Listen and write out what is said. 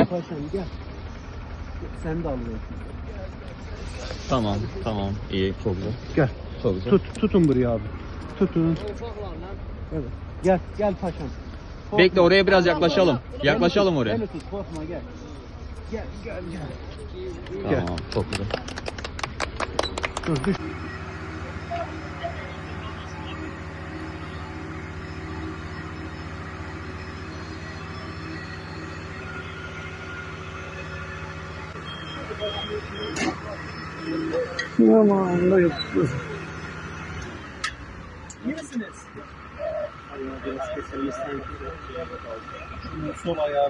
Paşam gel. Sen de alıyorsun. Tamam, tamam. İyi, çok güzel. Gel. Çok güzel. Tutun buraya abi. Tutun. Evet. Gel paşam. Korkma. Bekle, oraya biraz yaklaşalım. Yaklaşalım oraya. Beni tut, korkma gel. Gel. Tamam, çok güzel. Dur düş. Aman da yok. İyi misiniz? Sol ayağı.